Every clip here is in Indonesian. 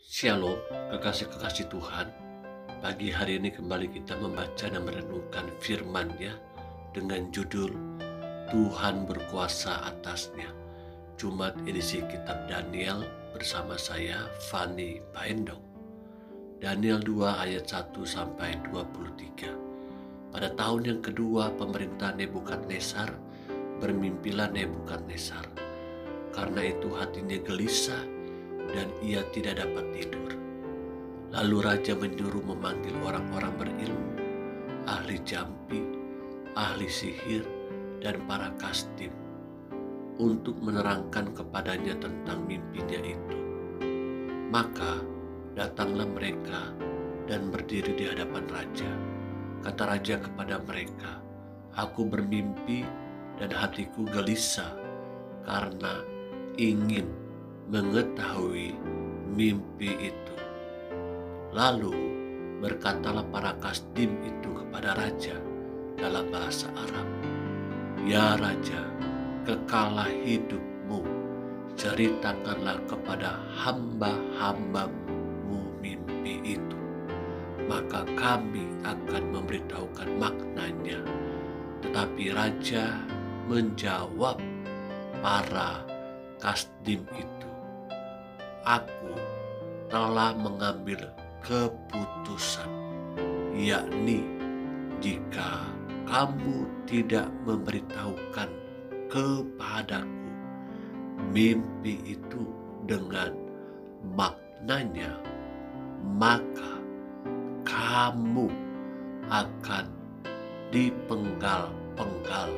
Shalom, kekasih-kekasih Tuhan. Pagi hari ini kembali kita membaca dan merenungkan firman-Nya dengan judul Tuhan berkuasa atasnya. Jumat edisi kitab Daniel bersama saya Fani Paendong. Daniel 2 ayat 1 sampai 23. Pada tahun yang kedua pemerintah Nebukadnezar, bermimpilah Nebukadnezar. Karena itu hatinya gelisah dan ia tidak dapat tidur. Lalu raja menyuruh memanggil orang-orang berilmu, ahli jampi, ahli sihir, dan para kastim untuk menerangkan kepadanya tentang mimpinya itu. Maka datanglah mereka dan berdiri di hadapan raja. Kata raja kepada mereka, "Aku bermimpi dan hatiku gelisah karena ingin mengetahui mimpi itu." Lalu berkatalah para kasdim itu kepada raja dalam bahasa Arab, "Ya raja, kekalah hidupmu, ceritakanlah kepada hamba-hambamu mimpi itu, maka kami akan memberitahukan maknanya." Tetapi raja menjawab para kasdim itu, "Aku telah mengambil keputusan, yakni jika kamu tidak memberitahukan kepadaku mimpi itu dengan maknanya, maka kamu akan dipenggal-penggal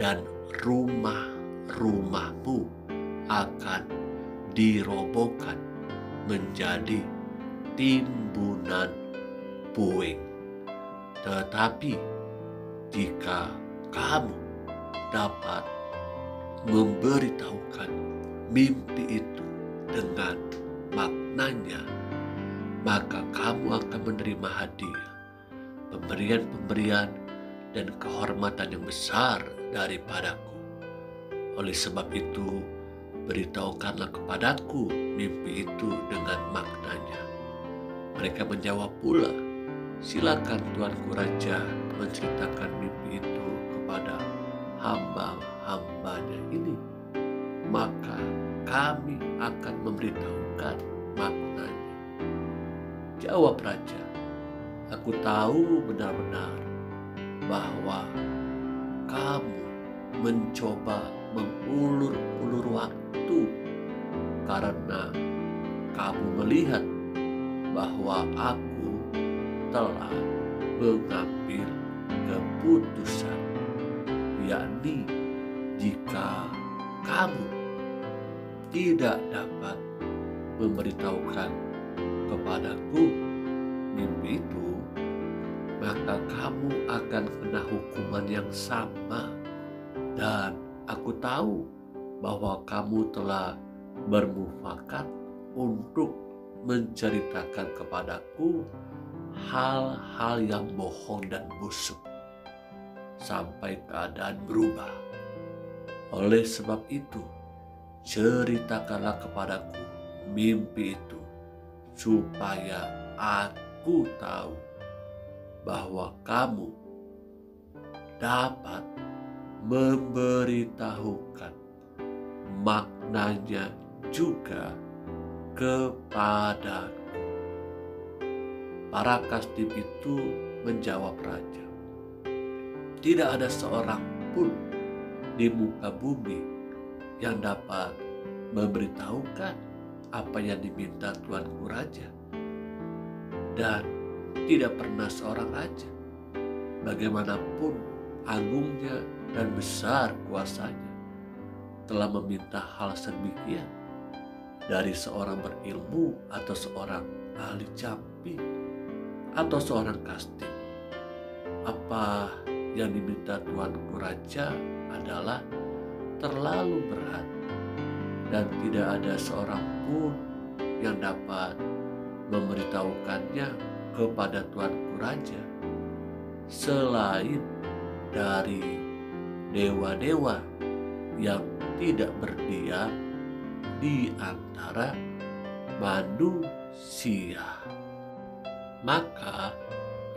dan rumahmu akan dirobohkan menjadi timbunan puing. Tetapi jika kamu dapat memberitahukan mimpi itu dengan maknanya, maka kamu akan menerima hadiah, pemberian-pemberian, dan kehormatan yang besar daripadaku. Oleh sebab itu, beritahukanlah kepadaku mimpi itu dengan maknanya." Mereka menjawab pula, "Silakan Tuanku Raja menceritakan mimpi itu kepada hamba-hambanya ini, maka kami akan memberitahukan maknanya." Jawab raja, "Aku tahu benar-benar bahwa kamu mencoba mengulur-ulur waktu karena kamu melihat bahwa aku telah mengambil keputusan, yakni jika kamu tidak dapat memberitahukan kepadaku mimpi itu, maka kamu akan kena hukuman yang sama. Dan aku tahu bahwa kamu telah bermufakat untuk menceritakan kepadaku hal-hal yang bohong dan busuk sampai keadaan berubah. Oleh sebab itu, ceritakanlah kepadaku mimpi itu, supaya aku tahu bahwa kamu dapat memberitahukan maknanya juga kepadaku." Para kasdim itu menjawab raja, "Tidak ada seorang pun di muka bumi yang dapat memberitahukan apa yang diminta Tuanku Raja. Dan tidak pernah seorang raja, bagaimanapun agungnya dan besar kuasanya, telah meminta hal sedemikian dari seorang berilmu atau seorang ahli jampi atau seorang kastim. Apa yang diminta Tuanku Raja adalah terlalu berat, dan tidak ada seorang pun yang dapat memberitahukannya kepada Tuanku Raja selain dari dewa-dewa yang tidak berdiam di antara manusia. Maka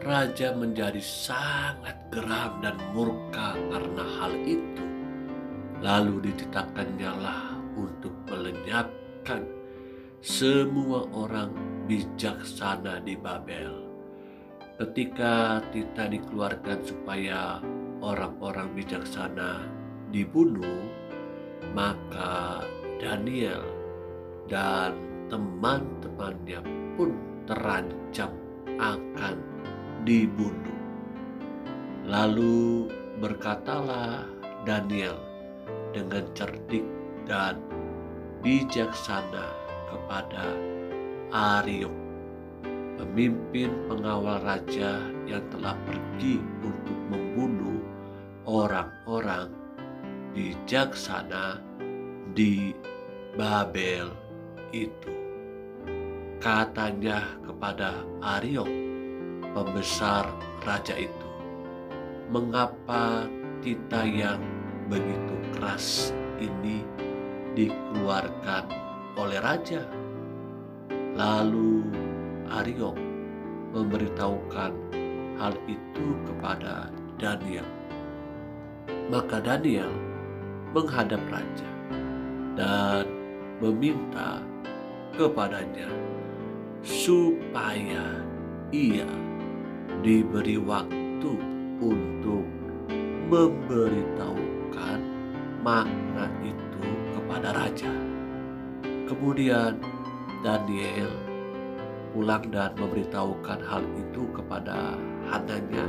raja menjadi sangat geram dan murka karena hal itu. Lalu ditetapkannyalah untuk melenyapkan semua orang bijaksana di Babel. Ketika Tita dikeluarkan supaya orang-orang bijaksana dibunuh, maka Daniel dan teman-temannya pun terancam akan dibunuh. Lalu berkatalah Daniel dengan cerdik dan bijaksana kepada Ariok, pemimpin pengawal raja yang telah pergi untuk membunuh orang-orang bijaksana di Babel itu. Katanya kepada Ariok, pembesar raja itu, "Mengapa Tita yang begitu keras ini dikeluarkan oleh raja?" Lalu Ariok memberitahukan hal itu kepada Daniel. Maka Daniel menghadap raja dan meminta kepadanya supaya ia diberi waktu untuk memberitahukan makna itu kepada raja. Kemudian Daniel pulang dan memberitahukan hal itu kepada Hananya,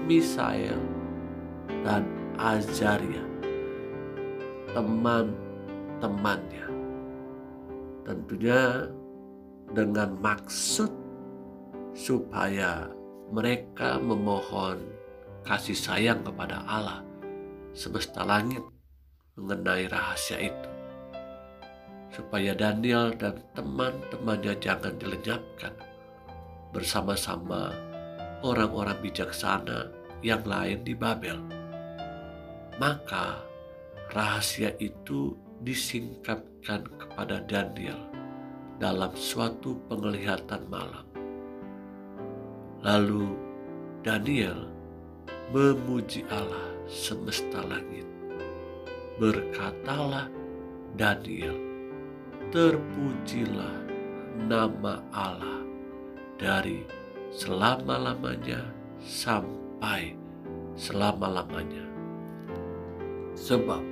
Misael, dan Azaria, teman-temannya. Tentunya dengan maksud supaya mereka memohon kasih sayang kepada Allah semesta langit mengenai rahasia itu, supaya Daniel dan teman-temannya jangan dilenyapkan bersama-sama orang-orang bijaksana yang lain di Babel. Maka rahasia itu disingkapkan kepada Daniel dalam suatu penglihatan malam. Lalu Daniel memuji Allah semesta langit. Berkatalah Daniel, "Terpujilah nama Allah dari selama-lamanya sampai selama-lamanya. Sebab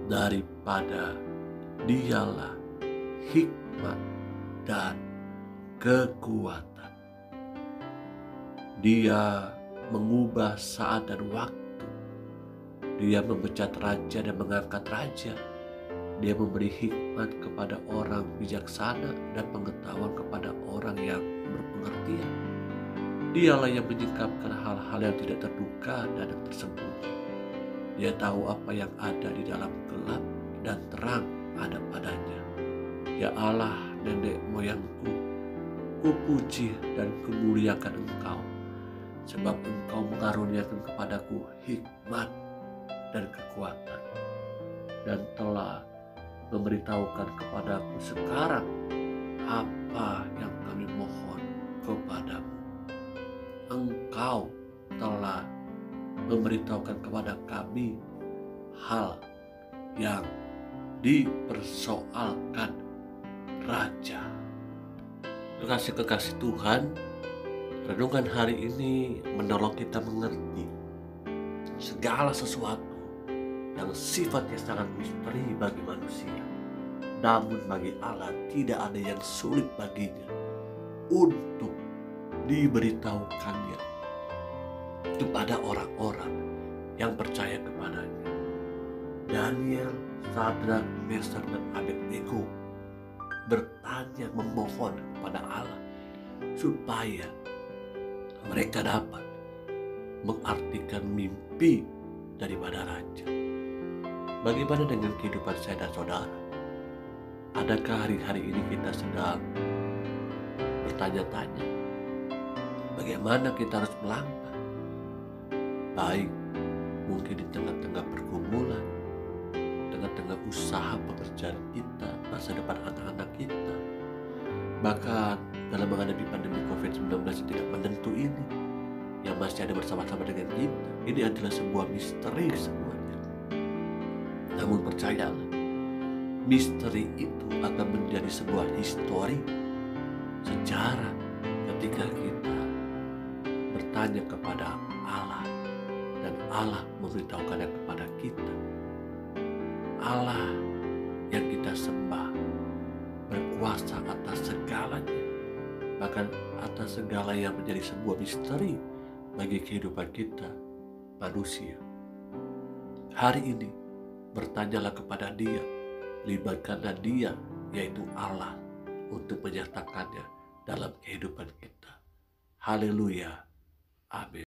daripada Dialah hikmat dan kekuatan. Dia mengubah saat dan waktu. Dia memecat raja dan mengangkat raja. Dia memberi hikmat kepada orang bijaksana dan pengetahuan kepada orang yang berpengertian. Dialah yang menyingkapkan hal-hal yang tidak terduga dan yang tersembunyi. Dia tahu apa yang ada di dalam gelap dan terang ada padanya. Ya Allah, nenek moyangku, kupuji dan kumuliakan Engkau, sebab Engkau mengaruniakan kepadaku hikmat dan kekuatan, dan telah memberitahukan kepadaku sekarang apa yang kami mohon kepadamu. Engkau telah memberitahukan kepada kami hal yang dipersoalkan raja. Kekasih-kekasih Tuhan, renungan hari ini menolong kita mengerti segala sesuatu yang sifatnya sangat misteri bagi manusia. Namun bagi Allah tidak ada yang sulit baginya untuk diberitahukannya kepada orang-orang yang percaya kepadanya. Daniel, Sadrak, Mesak, dan Abednego bertanya, memohon kepada Allah supaya mereka dapat mengartikan mimpi daripada raja. Bagaimana dengan kehidupan saya dan saudara? Adakah hari-hari ini kita sedang bertanya-tanya bagaimana kita harus melangkah? Baik mungkin di tengah-tengah pergumulan, tengah-tengah usaha pekerjaan kita, masa depan anak-anak kita, Bahkan dalam menghadapi pandemi COVID-19 yang tidak menentu ini, yang masih ada bersama-sama dengan kita, ini adalah sebuah misteri semuanya. Namun percayalah, misteri itu akan menjadi sebuah histori, sejarah ketika kita bertanya kepada Allah dan Allah memberitahukannya kepada kita. Allah yang kita sembah berkuasa atas segalanya, bahkan atas segala yang menjadi sebuah misteri bagi kehidupan kita manusia. Hari ini bertanyalah kepada Dia, libatkanlah Dia, yaitu Allah, untuk menyatakannya dalam kehidupan kita. Haleluya. Amin.